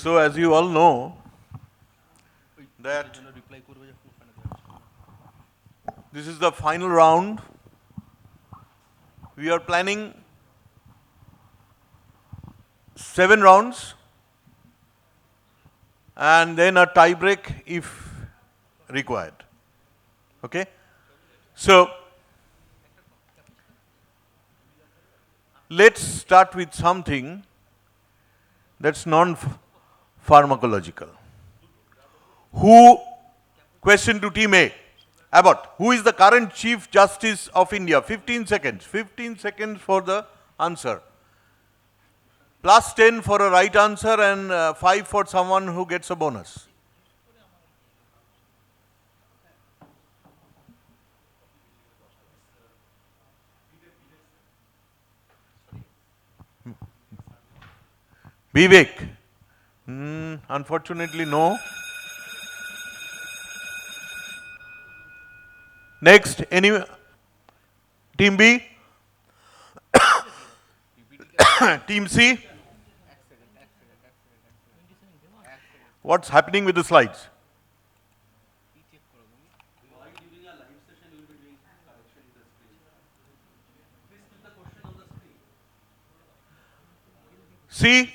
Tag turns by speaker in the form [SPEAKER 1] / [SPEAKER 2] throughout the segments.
[SPEAKER 1] So as you all know that this is the final round. We are planning 7 rounds and then a tie break if required. Okay? So let's start with something that's non-pharmacological. Question to Team A. Abbott, who is the current Chief Justice of India? 15 seconds. 15 seconds for the answer. Plus 10 for a right answer and 5 for someone who gets a bonus. Vivek. Unfortunately, no. Next, Team B? Team C? What's happening with the slides? C?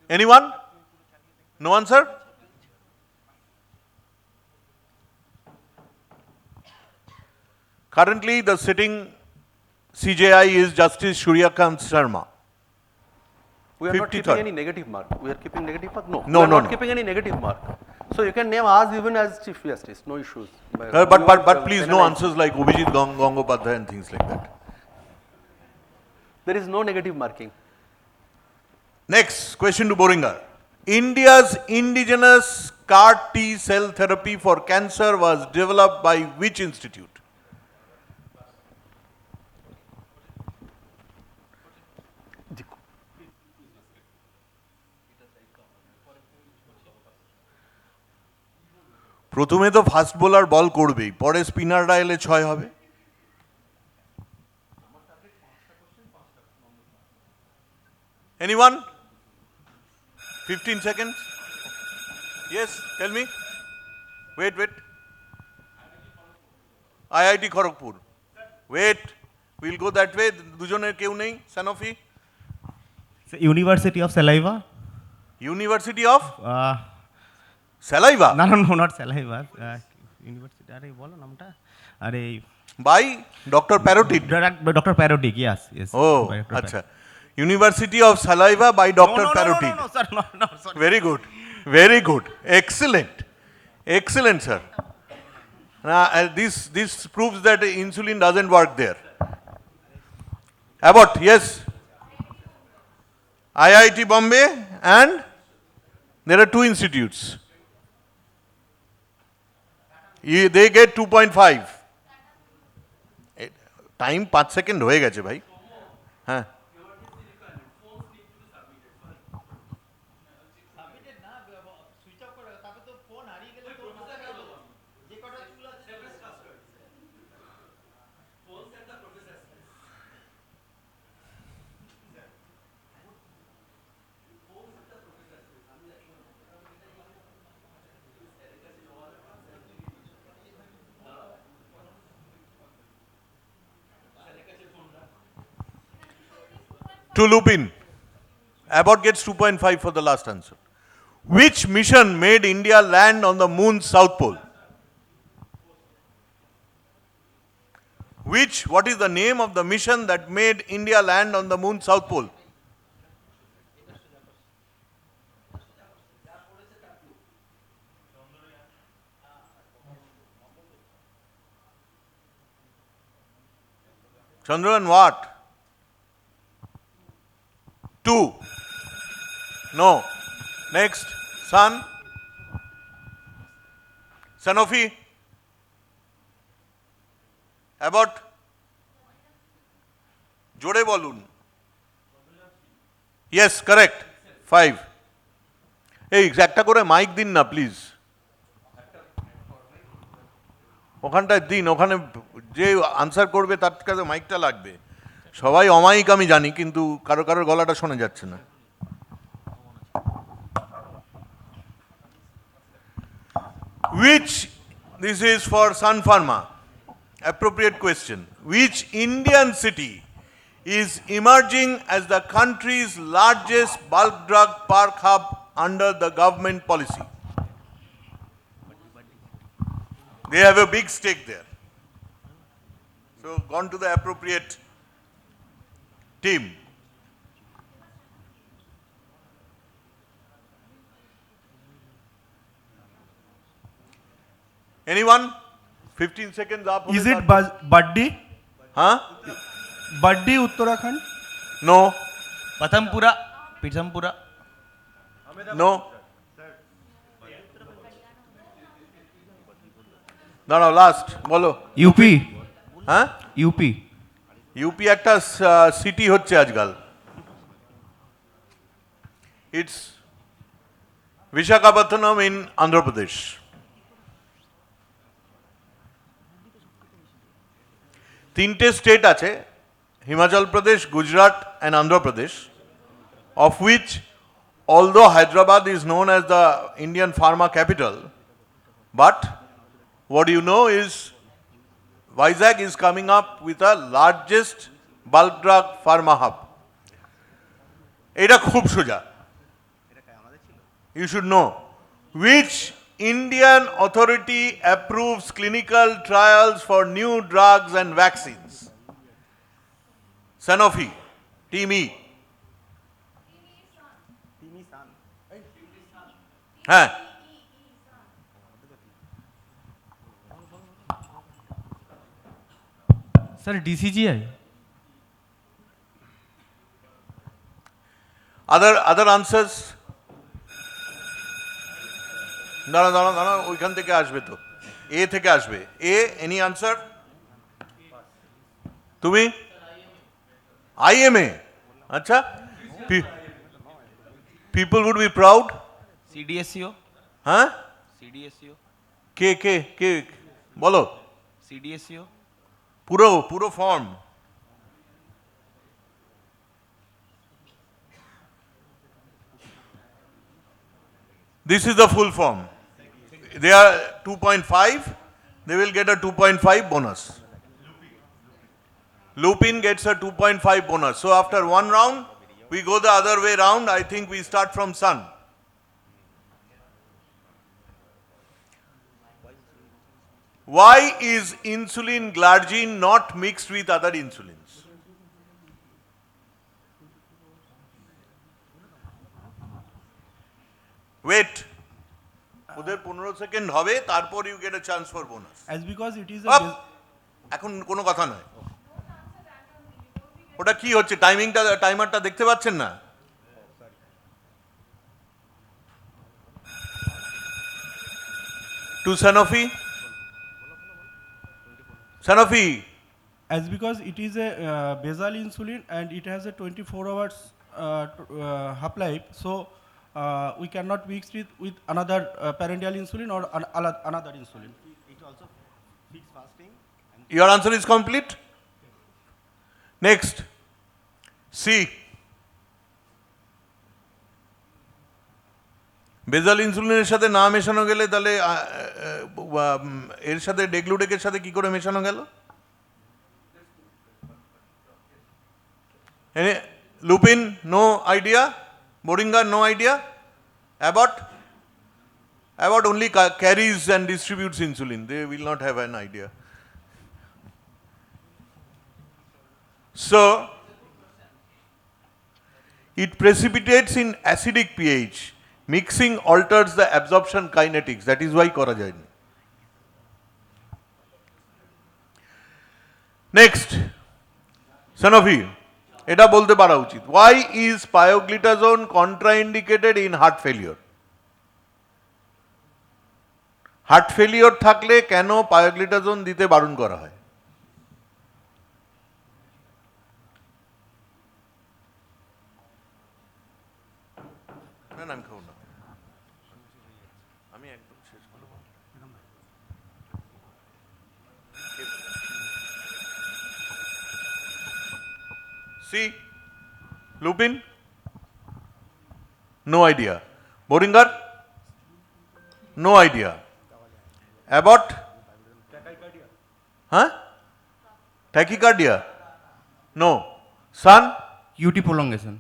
[SPEAKER 1] Anyone? No answer? Currently, the sitting CJI is Justice Suryakant Sharma.
[SPEAKER 2] We are not
[SPEAKER 1] 53rd.
[SPEAKER 2] keeping any negative mark. We are keeping negative mark? No.
[SPEAKER 1] No,
[SPEAKER 2] we are
[SPEAKER 1] no,
[SPEAKER 2] not
[SPEAKER 1] no.
[SPEAKER 2] keeping any negative mark. So you can name us even as Chief Justice, no issues.
[SPEAKER 1] But please no answers like Abhijit Gangopadhyay and things like that.
[SPEAKER 2] There is no negative marking.
[SPEAKER 1] Next, question to Boringar. India's indigenous CAR T cell therapy for cancer was developed by which institute? প্রথমে তো fast bowler ball করবেই, পরে স্পিনাররা এলে 6 হবে। Anyone? 15 seconds. Yes, tell me. Wait. IIT Kharagpur. Wait. We'll go that way. দুজনের কেউ নেই? Sanofi?
[SPEAKER 3] University of Saliva.
[SPEAKER 1] University of Saliva?
[SPEAKER 3] No, not Saliva. University, আরে বলো নামটা। আরে
[SPEAKER 1] By Dr. Parotid.
[SPEAKER 3] Dr. Parotid, yes.
[SPEAKER 1] Oh, acha. University of Saliva by Dr. Parotid.
[SPEAKER 3] No, sir, no, sorry.
[SPEAKER 1] Very good. Excellent, sir. Now, this proves that insulin doesn't work there. Abbott, yes. IIT Bombay and there are 2 institutes. They get 2.5. Time 5 seconds হয়ে গেছে ভাই। হ্যাঁ। To Lupin. Abbott gets 2.5 for the last answer. Which mission made India land on the moon's south pole? What is the name of the mission that made India land on the moon's south pole? Chandrayaan what? 2. No. Next. Sun. Sanofi. Abbott. জোরে বলুন। Yes, correct. 5. এই একটা করে mic দিন না please. ওখানটায় দিন, ওখানে যে আনসার করবে তার কাছে মাইকটা লাগবে। সবাই অমায়িক আমি জানি, কিন্তু কারো গলাটা শোনা যাচ্ছে না। Which, this is for Sun Pharma, appropriate question. Which Indian city is emerging as the country's largest bulk drug park hub under the government policy? They have a big stake there. So, gone to the appropriate team. Anyone? 15 seconds up.
[SPEAKER 4] Is it Baddi?
[SPEAKER 1] Huh?
[SPEAKER 4] Baddi, Uttarakhand?
[SPEAKER 1] No.
[SPEAKER 3] Patampura, Pitampura.
[SPEAKER 1] No. No, last. বলো।
[SPEAKER 4] UP?
[SPEAKER 1] হ্যাঁ?
[SPEAKER 4] UP?
[SPEAKER 1] UP একটা city হচ্ছে আজকাল। It's Visakhapatnam in Andhra Pradesh. তিনটে state আছে, Himachal Pradesh, Gujarat and Andhra Pradesh, of which, although Hyderabad is known as the Indian pharma capital, but what you know is Vizag is coming up with the largest bulk drug pharma hub. এটা খুব সোজা। You should know. Which Indian authority approves clinical trials for new drugs and vaccines? Sanofi, Team E. হ্যাঁ।
[SPEAKER 4] Sir, DCGI?
[SPEAKER 1] Other answers? দাঁড়া ওইখান থেকে আসবে তো, এ থেকে আসবে। এ, এনি আনসার? তুমি? IMA? আচ্ছা, people would be proud.
[SPEAKER 3] CDSCO,
[SPEAKER 1] হ্যাঁ?
[SPEAKER 3] CDSCO,
[SPEAKER 1] কে বলো
[SPEAKER 3] CDSCO.
[SPEAKER 1] পুরো form. This is the full form. They are 2.5, they will get a 2.5 bonus. Lupin gets a 2.5 bonus. So after one round, we go the other way round. I think we start from Sun. Why is insulin glargine not mixed with other insulins? Wait. ওদের 15 second হবে, তারপর you get a chance for bonus.
[SPEAKER 4] As because it is
[SPEAKER 1] এখন কোনো কথা নয়। ওটা কি হচ্ছে, টাইমারটা দেখতে পাচ্ছেন না? To Sanofi? Sanofi,
[SPEAKER 4] as because it is a basal insulin and it has a 24 hours half-life, so we cannot mix it with another parenteral insulin or another insulin.
[SPEAKER 3] It also fixed fasting.
[SPEAKER 1] your answer is complete. Next, C. বেজাল ইনসুলিনের সাথে না মেশানো গেলে তাহলে এর সাথে ডেগলুডেকের সাথে কি করে মেশানো গেল? Lupin, no idea? Boehringer, no idea? Abbott only carries and distributes insulin. They will not have an idea. So, it precipitates in acidic pH. Mixing alters the absorption kinetics. That is why করা যায়নি। Next, Sanofi, এটা বলতে পারা উচিত। Why is pioglitazone contraindicated in heart failure? Heart failure থাকলে কেন পায়োগ্লিটাজোন দিতে বারণ করা হয়? না আমি খাবো না, আমি একদম শেষ করব। C, Lupin, no idea. Boehringer, no idea. Abbott? Huh? Tachycardia? No. Sun?
[SPEAKER 3] UT prolongation.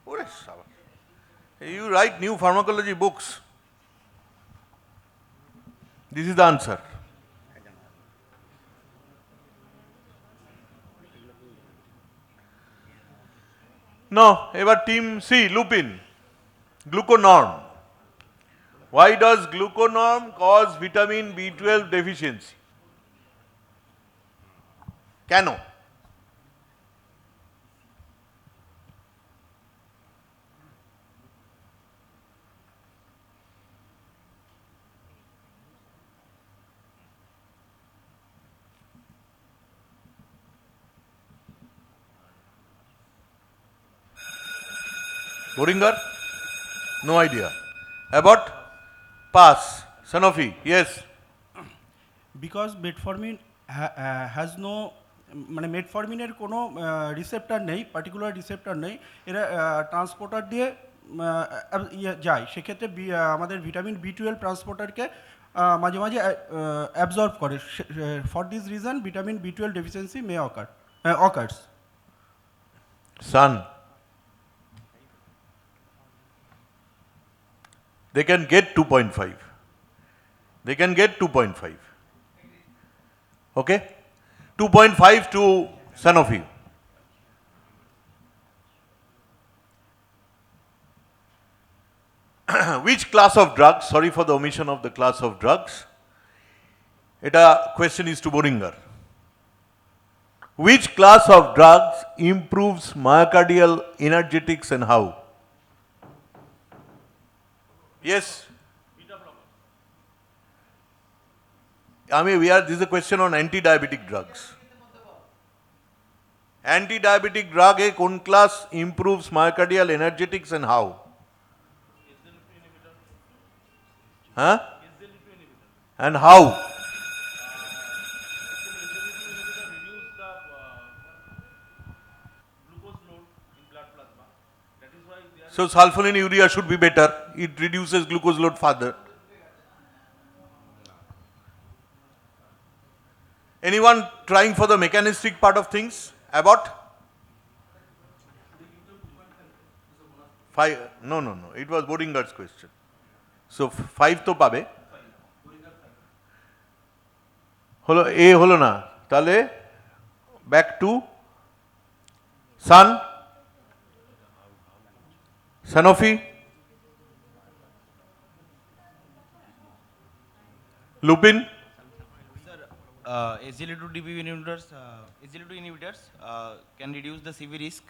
[SPEAKER 1] Ore saba. You write new pharmacology books. This is the answer. No, ever team C, lupin. Gluconorm. Why does gluconorm cause vitamin B12 deficiency? কেন? Boringer? No idea. Abbott? Pass. Sanofi? Yes.
[SPEAKER 4] because metformin has no মানে মেটফরমিনের কোনো receptor নেই, particular receptor নেই, এরা transporter দিয়ে যায়, সেক্ষেত্রে আমাদের ভিটামিন B12 ট্রান্সপোর্টারকে মাঝে মাঝে অ্যাবজর্ব করে। For this reason vitamin B12 deficiency May occurs.
[SPEAKER 1] Sun. They can get 2.5. They can get 2.5. Okay? 2.5 to Sanofi. Which class of drugs, sorry for the omission of the class of drugs, এটা question is to Boringer. Which class of drugs improves myocardial energetics and how? Yes. This is a question on anti-diabetic drugs. Anti-diabetic drug a kon class improves myocardial energetics and how? Huh? And how? So sulfonylurea should be better. It reduces glucose load further. Anyone trying for the mechanistic part of things? Abbott? 5? No. It was Boringer's question. So 5 to pabe. Holo A holo na. Tale back to Sun. Sanofi. Lupin.
[SPEAKER 3] SGLT2 inhibitors can reduce the CV risk.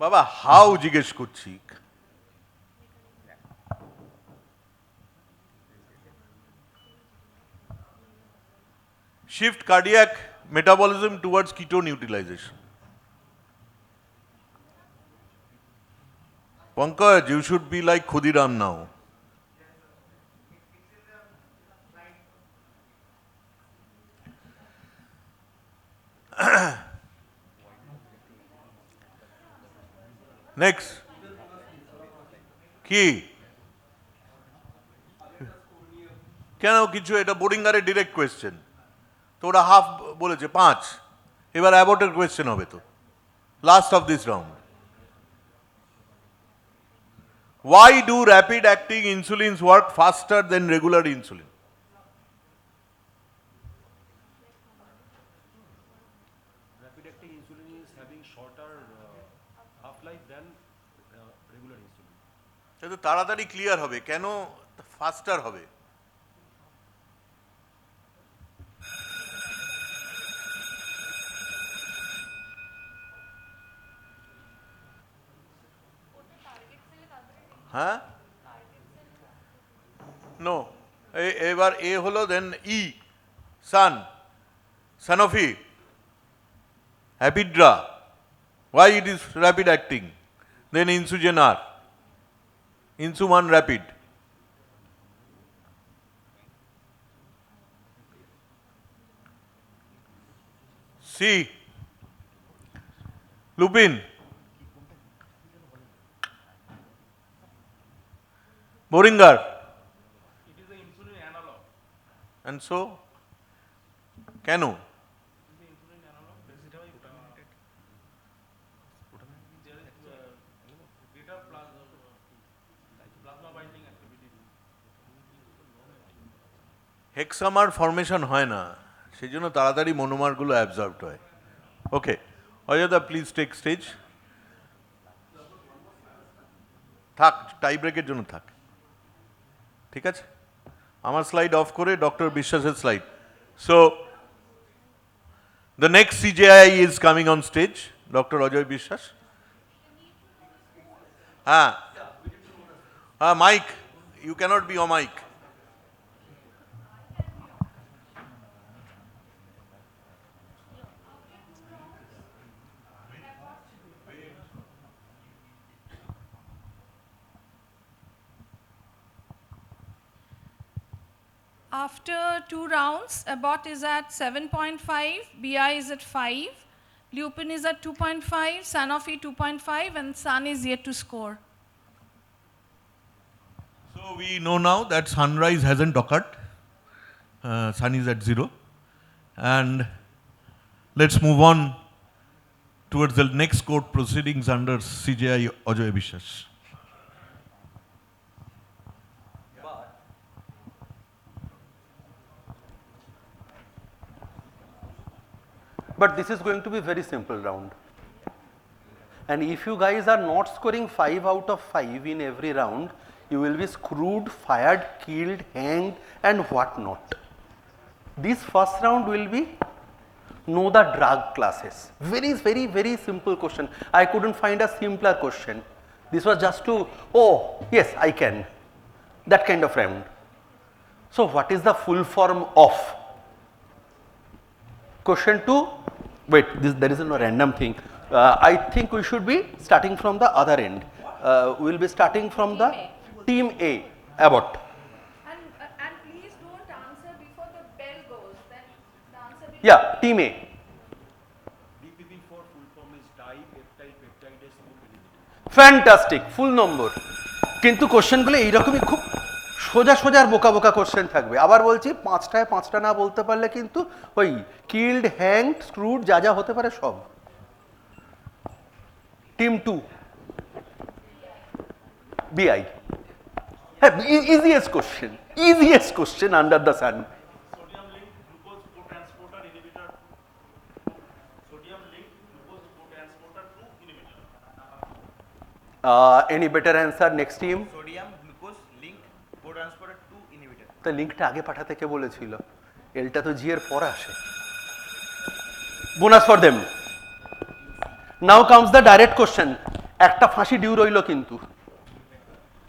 [SPEAKER 1] বাবা how জিজ্ঞেস করছি। Shift cardiac metabolism towards ketone utilization. Pankaj, you should be like Khudiram now. Next. কি কেন কিছু এটা বোরিঙ্গারের direct question তো ওরা half বলেছে 5 এবার অ্যাবটের কোয়েশ্চেন হবে তো last of this round why do rapid acting insulins work faster than regular insulin?
[SPEAKER 5] Rapid acting insulin is having shorter half-life than regular insulin.
[SPEAKER 1] এটা তাড়াতাড়ি ক্লিয়ার হবে কেন ফাস্টার হবে হ্যাঁ নো এবার এ হলো দেন ই সান Sanofi হ্যাপিড্রা why it is rapid acting then insugen R insuman rapid C lupin Boringer.
[SPEAKER 5] It is the
[SPEAKER 1] And so, কেন? হেক্সামার formation হয় না, সেই জন্য তাড়াতাড়ি মনোমারগুলো অ্যাবজর্বড হয়। Okay, Ayodhya please take stage. থাক, টাই ব্রেকের জন্য থাক, ঠিক আছে? আমার স্লাইড অফ করে ডক্টর বিশ্বাসের slide. So the next CJI is coming on stage, doctor Ajay Biswas. হ্যাঁ হ্যাঁ, mic, you can't be on mic.
[SPEAKER 6] After 2 rounds, Abbott is at 7.5, BI is at 5, Lupin is at 2.5, Sanofi 2.5, and Sun is yet to score.
[SPEAKER 1] So we know now that sunrise hasn't occurred. Sun is at 0. And let's move on towards the next court proceedings under CJI Ajoy Bishwas.
[SPEAKER 2] But this is going to be very simple round. And if you guys are not scoring 5 out of 5 in every round, you will be screwed, fired, killed, hanged and what not. This first round will be know the drug classes. Very simple question. I couldn't find a simpler question. This was just to, oh yes I can, that kind of round. So what is the full form of? Question 2, wait, there is no random thing. I think we should be starting from the other end. We will be starting from the team A, Abbott.
[SPEAKER 6] And please don't answer before the bell goes, then the answer will
[SPEAKER 2] Yeah, team A.
[SPEAKER 5] DPP4 full form is dipeptide peptidase group inhibitor.
[SPEAKER 2] Fantastic, full নম্বর। কিন্তু কোশ্চেনগুলো এইরকমই খুব সোজা আর বোকা question থাকবে। আবার বলছি, 5টায় 5টা না বলতে পারলে কিন্তু ওই কিল্ড, হ্যাংড, স্ক্রুড যা হতে পারে সব। Team 2 BI। হ্যাঁ, easiest question under the sun.
[SPEAKER 5] Sodium linked glucose cotransporter inhibitor. Sodium linked glucose cotransporter 2 inhibitor.
[SPEAKER 2] Any better answer? Next team.
[SPEAKER 3] Sodium glucose linked cotransporter 2 inhibitor.
[SPEAKER 2] তো লিঙ্কটা আগে পাঠাতে কে বলেছিল? এলটা তো জি এর পর আসে। Bonus for them. Now comes the direct question. একটা ফাঁসি ডিউ রইল, কিন্তু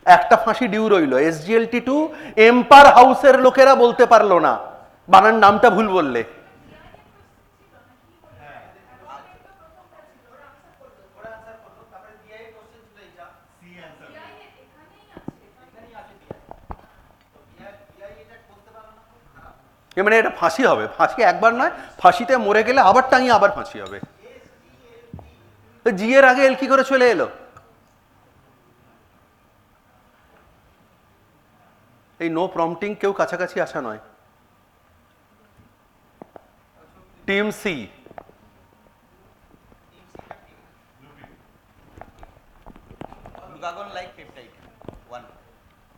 [SPEAKER 2] একটা ফাঁসি ডিউ রইল। SGLT2 এম্পার হাউসের লোকেরা বলতে পারলো না, বানান নামটা ভুল বললে। মানে এটা ফাঁসি হবে, ফাঁসি একবার নয়, ফাঁসিতে মরে গেলে আবার টাঙিয়ে আবার ফাঁসি হবে। জি এর আগে এল কি করে চলে এলো? এই নো প্রম্পটিং কেউ কাছাকাছি আসা নয়। Team C,
[SPEAKER 3] Glucagon like peptide 1.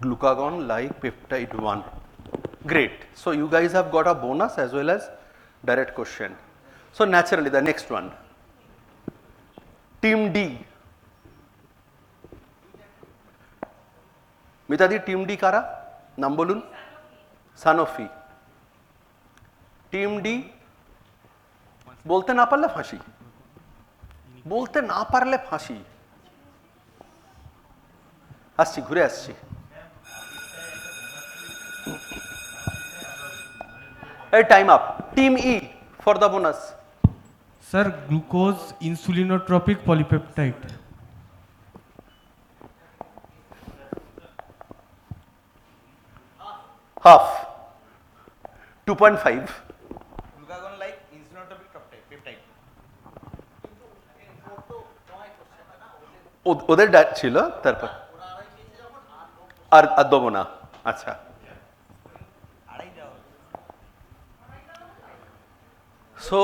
[SPEAKER 2] glucagon like peptide 1. Great. So you guys have got a bonus as well as direct question. So naturally the next one, team D. মিতাদি, টিম ডি কারা? নাম বলুন। Sanofi. Team D বলতে না পারলে ফাঁসি, বলতে না পারলে ফাঁসি। আসছি, ঘুরে আসছি। Hey, time up. Team E for the bonus.
[SPEAKER 7] Sir, glucose insulinotropic polypeptide.
[SPEAKER 2] Half. 2.5.
[SPEAKER 3] Glucagon like insulinotropic peptide.
[SPEAKER 2] ওদের ছিল, তারপর আর দেবো না। আচ্ছা, So,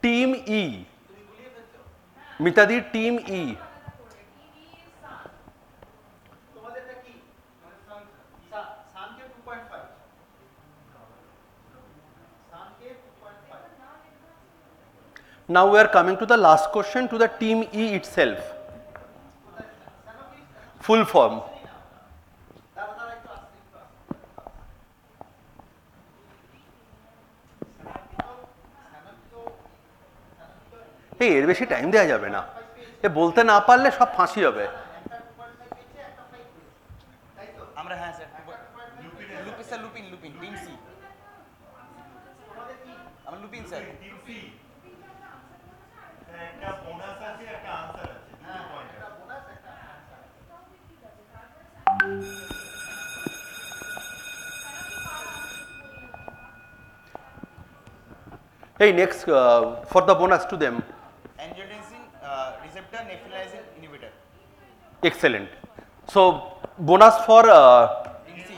[SPEAKER 2] team E. Mitadi, team E. Now we are coming to the last question to the team E itself. Full form. এর বেশি time দেওয়া যাবে না, এ বলতে না পারলে সব ফাঁসি হবে।
[SPEAKER 3] আমরা হ্যাঁ sir Lupin sir Lupin team C আমরা Lupin sir
[SPEAKER 2] Hey, next for the bonus to them.
[SPEAKER 3] angiotensin receptor nephrilizing inhibitor
[SPEAKER 2] Excellent. So bonus for
[SPEAKER 3] team C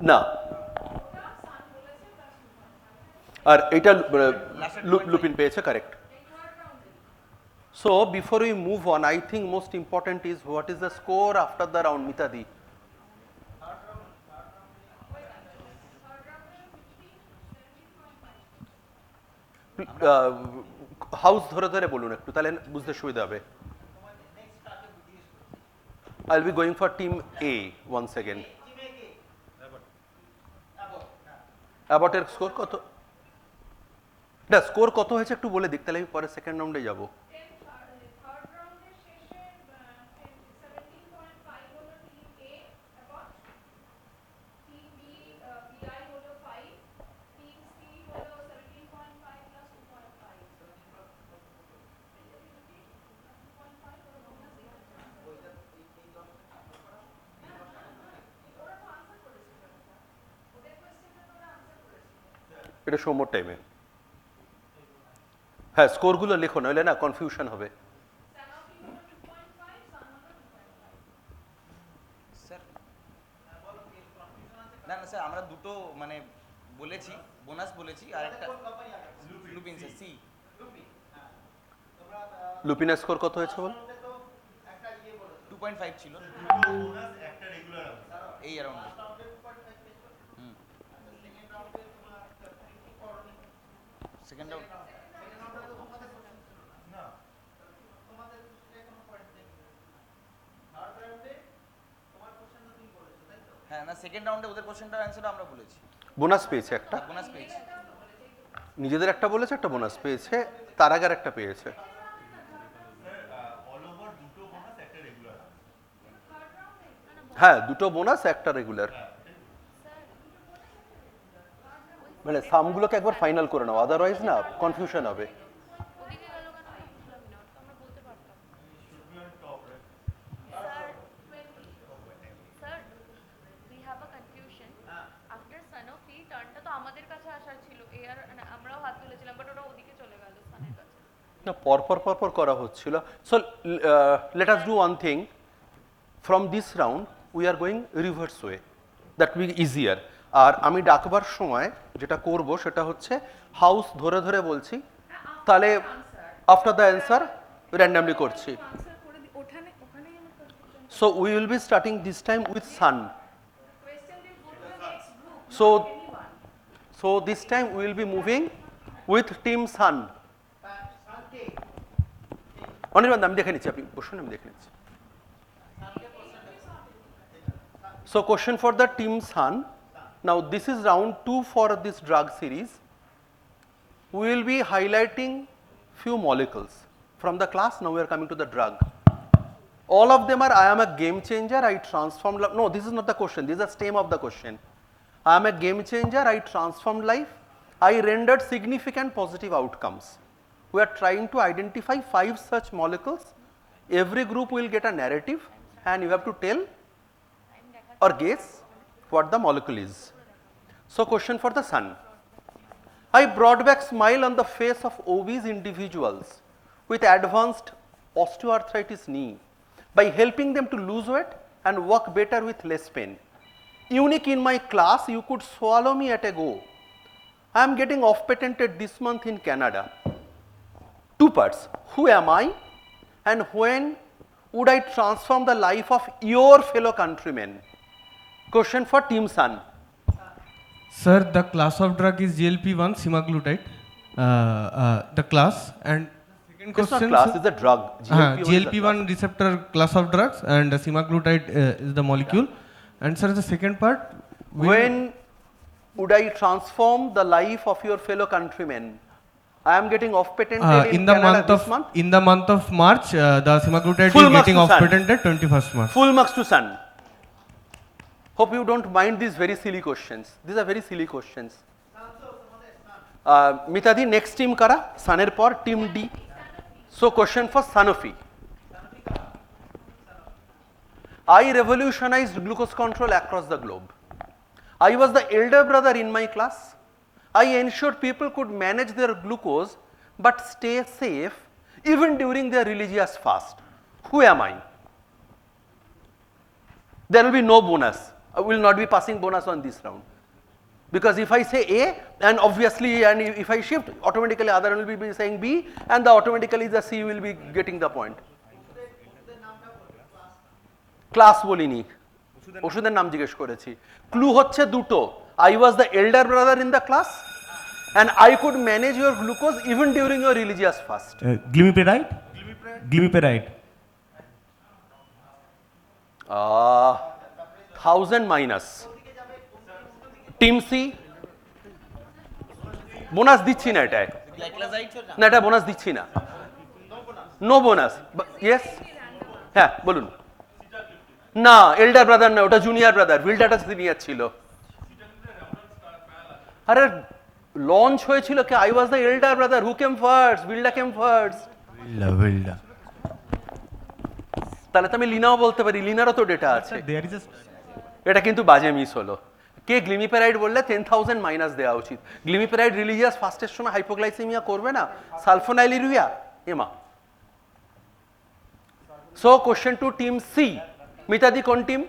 [SPEAKER 2] না আর এটা লুপিন পেয়েছে, correct. So before we move on, I think most important is what is the score after the round, Mitadi? House ধরে ধরে বলুন একটু, তাহলে বুঝতে সুবিধা হবে। I'll be going for team A once again. অ্যাবটের স্কোর কত? না স্কোর কত হয়েছে একটু বলে দিক, তাহলে আমি পরে সেকেন্ড রাউন্ডে যাব। এটা সৌম্যর টাইমে। হ্যাঁ স্কোরগুলো লেখো, নইলে না কনফিউশন হবে।
[SPEAKER 3] স্যার না না স্যার আমরা দুটো মানে বলেছি, বোনাস বলেছি আর একটা লুপিন স্যার সি
[SPEAKER 2] লুপিনের স্কোর কত হয়েছে বল?
[SPEAKER 3] 2.5 ছিল এই অ্যারাউন্ড। সেকেন্ড রাউন্ড হ্যাঁ না সেকেন্ড রাউন্ডে ওদের কোশ্চেনটার অ্যানসার আমরা বলেছি।
[SPEAKER 2] বোনাস পেয়েছে একটা,
[SPEAKER 3] বোনাস পেয়েছি
[SPEAKER 2] নিজেদের একটা বলেছে, একটা বোনাস পেয়েছে, তার আগের একটা পেয়েছে। হ্যাঁ দুটো বোনাস একটা রেগুলার। মানে সামগুলোকে একবার ফাইনাল করে নাও, আদারওয়াইজ না কনফিউশন হবে।
[SPEAKER 8] ওদিকে গেল কেন বুঝলাম না, ওটা তো আমরা বলতে পারতাম। Sir we have a confusion after Sanofi টার্নটা তো আমাদের কাছে আসার ছিল, এআর আমরাও হাত তুলেছিলাম বাট ওটা ওদিকে চলে গেল সানের কাছে।
[SPEAKER 2] না পরপর পরপর করা হচ্ছিল। So let us do one thing, from this round we are going reverse way, that will be easier. আর আমি ডাকবার সময় যেটা করব সেটা হচ্ছে হাউস ধরে ধরে বলছি, তাহলে আফটার দ্য অ্যান্সার র্যান্ডামলি করছি। So we will be starting this time with Sun. So this time we will be moving with team Sun. Anirban আমি দেখে নিচ্ছি, আপনি বসুন আমি দেখে নিচ্ছি। So question for the team Sun. Now this is round 2 for this drug series. We will be highlighting few molecules from the class. Now we are coming to the drug. All of them are I am a game changer, I transform. No, this is not the question, this is the stem of the question. I am a game changer, I transformed life, I rendered significant positive outcomes. We are trying to identify 5 such molecules. Every group will get a narrative and you have to tell or guess what the molecule is. So question for the Sun. I brought back smile on the face of obese individuals with advanced osteoarthritis knee by helping them to lose weight and walk better with less pain. Unique in my class, you could swallow me at a go. I am getting off patented this month in Canada. 2 parts. Who am I and when would I transform the life of your fellow countrymen? Question for Team Sun.
[SPEAKER 7] Sir, the class of drug is GLP-1 semaglutide. The class and second
[SPEAKER 2] It's not
[SPEAKER 7] question.
[SPEAKER 2] class,
[SPEAKER 7] sir-
[SPEAKER 2] it's a drug. GLP-1 is a
[SPEAKER 7] GLP-1 receptor class of drugs and semaglutide is the molecule. And sir, the second part.
[SPEAKER 2] When would I transform the life of your fellow countrymen? I am getting off patented
[SPEAKER 7] in the
[SPEAKER 2] Canada
[SPEAKER 7] month
[SPEAKER 2] this month.
[SPEAKER 7] in the month of March, the semaglutide
[SPEAKER 2] Full
[SPEAKER 7] is
[SPEAKER 2] marks
[SPEAKER 7] getting
[SPEAKER 2] to
[SPEAKER 7] off
[SPEAKER 2] Sun.
[SPEAKER 7] patented 21st March.
[SPEAKER 2] Full marks to Sun. Hope you don't mind these very silly questions. These are very silly questions. Mitadi, next team kara, Suner por team D. So question for Sanofi. I revolutionized glucose control across the globe. I was the elder brother in my class. I ensured people could manage their glucose but stay safe even during their religious fast. Who am I? There will be no bonus. I will not be passing bonus on this round. Because if I say A and obviously and if I shift, automatically other will be saying B and automatically the C will be getting the point. Class বলিনি ওষুধের নাম জিজ্ঞেস করেছি clue হচ্ছে দুটো I was the elder brother in the class and I could manage your glucose even during your religious fast.
[SPEAKER 9] Glimepiride? Glimepiride.
[SPEAKER 2] 1000 minus. Team C bonus দিচ্ছি না এটায় না এটা বোনাস দিচ্ছি না নো বোনাস ইয়েস হ্যাঁ বলুন না এল্ডার ব্রাদার না ওটা জুনিয়র ব্রাদার ভিলডাটা সিনিয়র ছিল আরে লঞ্চ হয়েছিল কি I was the elder brother who came first Vilda came first
[SPEAKER 9] Vilda.
[SPEAKER 2] তাহলে তো আমি লিনাও বলতে পারি লিনারও তো ডেটা আছে
[SPEAKER 9] There is a
[SPEAKER 2] এটা কিন্তু বাজে মিস হলো কে গ্লিমিপেরাইড বললে 10,000 মাইনাস দেওয়া উচিত গ্লিমিপেরাইড রিলিজিয়াস ফাস্টের সময় হাইপোগ্লাইসেমিয়া করবে না সালফোনাইলিরুইয়া এমা so question to team C মিতাদি কোন team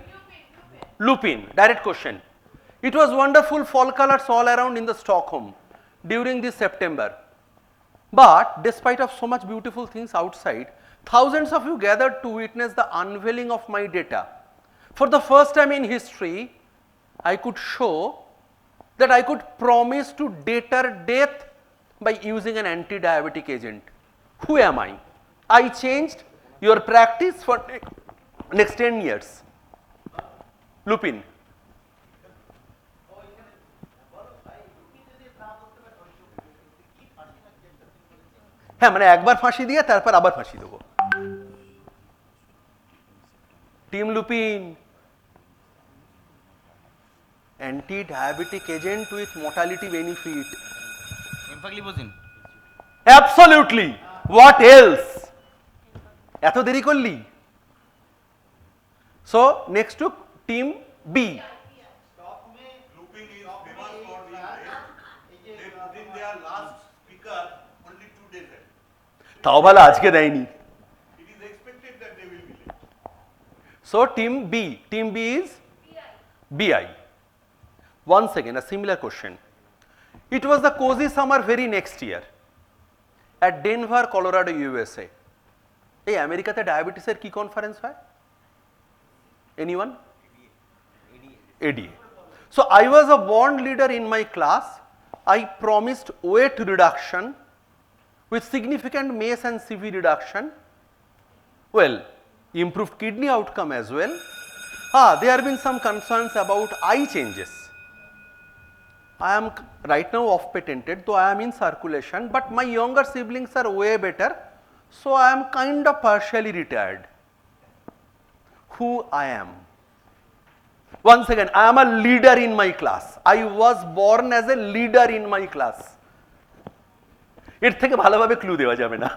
[SPEAKER 2] Lupin direct question it was wonderful fall colours all around in the Stockholm during this September but despite of so much beautiful things outside thousands of you gathered to witness the unveiling of my data. For the first time in history I could show that I could promise to deter death by using an anti-diabetic agent. Who am I? I changed your practice for next 10 years. Lupin. হ্যাঁ মানে একবার ফাঁসি দিয়ে তারপর আবার ফাঁসি দেবো team Lupin anti diabetic agent with mortality benefit
[SPEAKER 3] empagliflozin
[SPEAKER 2] absolutely what else এত দেরি করলি so next to team B
[SPEAKER 1] Lupin is famous for being late. They put in their last speaker only 2 days ago.
[SPEAKER 2] তাও ভালো আজকে দেয়নি
[SPEAKER 1] It is expected that they will be late.
[SPEAKER 2] So team B is BI. Once again, a similar question. It was the cozy summer very next year at Denver, Colorado, USA. এই আমেরিকাতে ডায়াবেটিসের কি conference হয়? Anyone? ADA. So I was a born leader in my class. I promised weight reduction with significant MACE and CV reduction. Well, improved kidney outcome as well. There have been some concerns about eye changes. I am right now off patented, though I am in circulation, but my younger siblings are way better, so I am kind of partially retired. Who I am? Once again, I am a leader in my class. I was born as a leader in my class. এর থেকে ভালোভাবে clue দেওয়া যাবে না